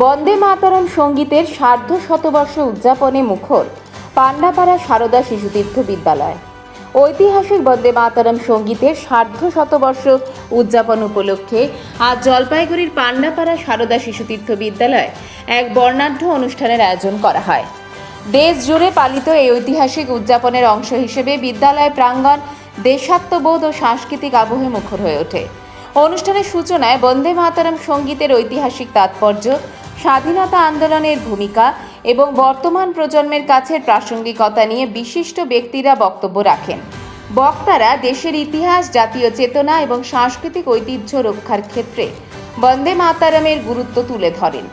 বন্দে মাতরম সঙ্গীতের সার্ধ শতবর্ষ উদযাপনে মুখর পান্ডাপাড়া সারদা শিশুতীর্থ বিদ্যালয়। ঐতিহাসিক বন্দে মাতরম সঙ্গীতের সার্ধ শতবর্ষ উদযাপন উপলক্ষে আজ জলপাইগুড়ির পান্ডাপাড়া সারদা শিশুতীর্থ বিদ্যালয়ে এক বর্ণাঢ্য অনুষ্ঠানের আয়োজন করা হয়। দেশ জুড়ে পালিত এই ঐতিহাসিক উদযাপনের অংশ হিসেবে বিদ্যালয় প্রাঙ্গণ দেশাত্মবোধ ও সাংস্কৃতিক আবহে মুখর হয়ে ওঠে। অনুষ্ঠানের সূচনায় বন্দে মাতরম সঙ্গীতের ঐতিহাসিক তাৎপর্য, স্বাধীনতা আন্দোলনের ভূমিকা এবং বর্তমান প্রজন্মের কাছে প্রাসঙ্গিকতা নিয়ে বিশিষ্ট ব্যক্তিরা বক্তব্য রাখেন। বক্তারা দেশের ইতিহাস, জাতীয় চেতনা এবং সাংস্কৃতিক ঐতিহ্য রক্ষার ক্ষেত্রে বন্দে মাতরমের গুরুত্ব তুলে ধরেন।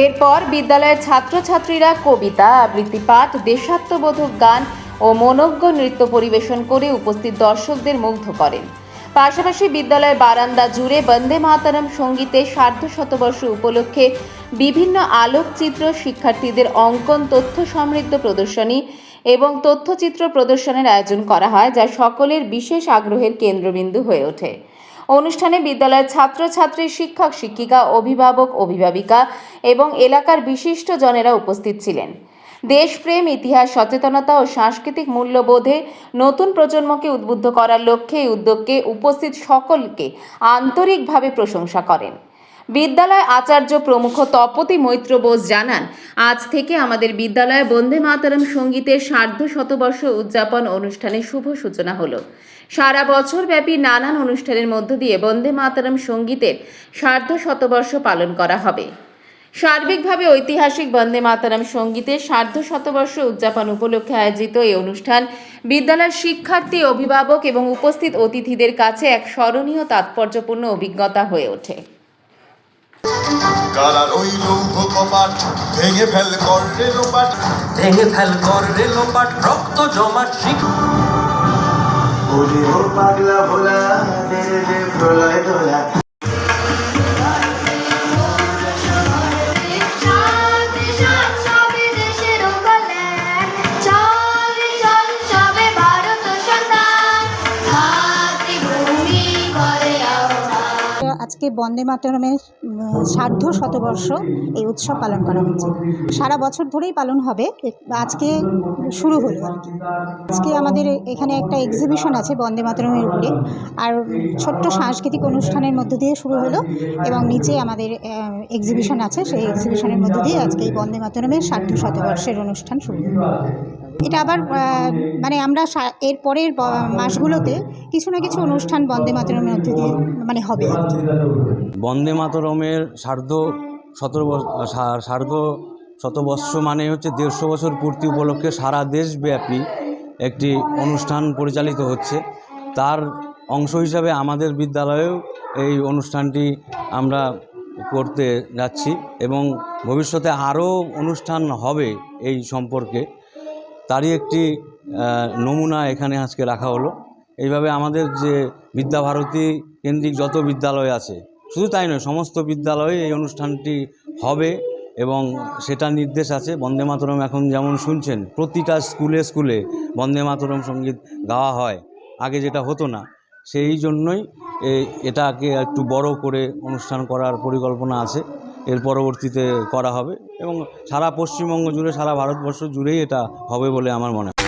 এরপর বিদ্যালয়ের ছাত্রছাত্রীরা কবিতা, আবৃত্তি পাঠ, দেশাত্মবোধক গান ও মনোজ্ঞ নৃত্য পরিবেশন করে উপস্থিত দর্শকদের মুগ্ধ করেন। পাশাপাশি বিদ্যালয়ের বারান্দা জুড়ে বন্দে মাতরম সঙ্গীতের সার্ধ শতবর্ষ উপলক্ষে বিভিন্ন আলোকচিত্র, শিক্ষার্থীদের অঙ্কন, তথ্য সমৃদ্ধ প্রদর্শনী এবং তথ্যচিত্র প্রদর্শনের আয়োজন করা হয়, যা সকলের বিশেষ আগ্রহের কেন্দ্রবিন্দু হয়ে ওঠে। অনুষ্ঠানে বিদ্যালয়ের ছাত্রছাত্রী, শিক্ষক শিক্ষিকা, অভিভাবক অভিভাবিকা এবং এলাকার বিশিষ্ট জনেরা উপস্থিত ছিলেন। দেশপ্রেম, ইতিহাস সচেতনতা ও সাংস্কৃতিক মূল্যবোধে নতুন প্রজন্মকে উদ্বুদ্ধ করার লক্ষ্যে এই উদ্যোগকে উপস্থিত সকলকে আন্তরিকভাবে প্রশংসা করেন। বিদ্যালয় আচার্য প্রমুখ তপতি মৈত্র বোস জানান, আজ থেকে আমাদের বিদ্যালয়ে বন্দে মাতরম সঙ্গীতের সার্ধ শতবর্ষ উদযাপন অনুষ্ঠানের শুভ সূচনা হলো। সারা বছর ব্যাপী নানান অনুষ্ঠানের মধ্য দিয়ে বন্দে মাতরম সঙ্গীতের সার্ধ শতবর্ষ পালন করা হবে। সার্বিকভাবে ঐতিহাসিক বন্দে মাতরম সঙ্গীতের সার্ধ শতবর্ষ উদযাপন উপলক্ষে আয়োজিত এই অনুষ্ঠান বিদ্যালয়ের শিক্ষার্থী, অভিভাবক এবং উপস্থিত অতিথিদের কাছে এক স্মরণীয় তাৎপর্যপূর্ণ অভিজ্ঞতা হয়ে ওঠে। রক্ত জমাট আজকে বন্দে মাতরমের সার্ধ শতবর্ষ এই উৎসব পালন করা হচ্ছে। সারা বছর ধরেই পালন হবে, আজকে শুরু হলো আর কি। আজকে আমাদের এখানে একটা এক্সিবিশন আছে বন্দে মাতরমের উপরে, আর ছোট্ট সাংস্কৃতিক অনুষ্ঠানের মধ্য দিয়ে শুরু হলো এবং নিচে আমাদের এক্সিবিশন আছে, সেই এক্সিবিশনের মধ্য দিয়ে আজকে এই বন্দে মাতরমের সার্ধ শতবর্ষের অনুষ্ঠান শুরু হলো। এটা আবার মানে আমরা এর পরের মাসগুলোতে কিছু না কিছু অনুষ্ঠান বন্দে মাতরমের মধ্যে দিয়ে মানে হবে আর কি। বন্দে মাতরমের সার্ধ শতবর্ষ মানে হচ্ছে 150 বছর পূর্তি উপলক্ষে সারা দেশব্যাপী একটি অনুষ্ঠান পরিচালিত হচ্ছে। তার অংশ হিসাবে আমাদের বিদ্যালয়েও এই অনুষ্ঠানটি আমরা করতে যাচ্ছি এবং ভবিষ্যতে আরও অনুষ্ঠান হবে এই সম্পর্কে। তারই একটি নমুনা এখানে আজকে রাখা হলো। এইভাবে আমাদের যে বিদ্যাভারতী কেন্দ্রিক যত বিদ্যালয় আছে, শুধু তাই নয়, সমস্ত বিদ্যালয়ে এই অনুষ্ঠানটি হবে এবং সেটা নির্দেশ আছে। বন্দে মাতরম এখন যেমন শুনছেন প্রতিটা স্কুলে স্কুলে বন্দে মাতরম সঙ্গীত গাওয়া হয়, আগে যেটা হতো না। সেই জন্যই এটাকে একটু বড় করে অনুষ্ঠান করার পরিকল্পনা আছে, এর পরবর্তীতে করা হবে এবং সারা পশ্চিমবঙ্গ জুড়ে, সারা ভারতবর্ষ জুড়েই এটা হবে বলে আমার মনে হয়।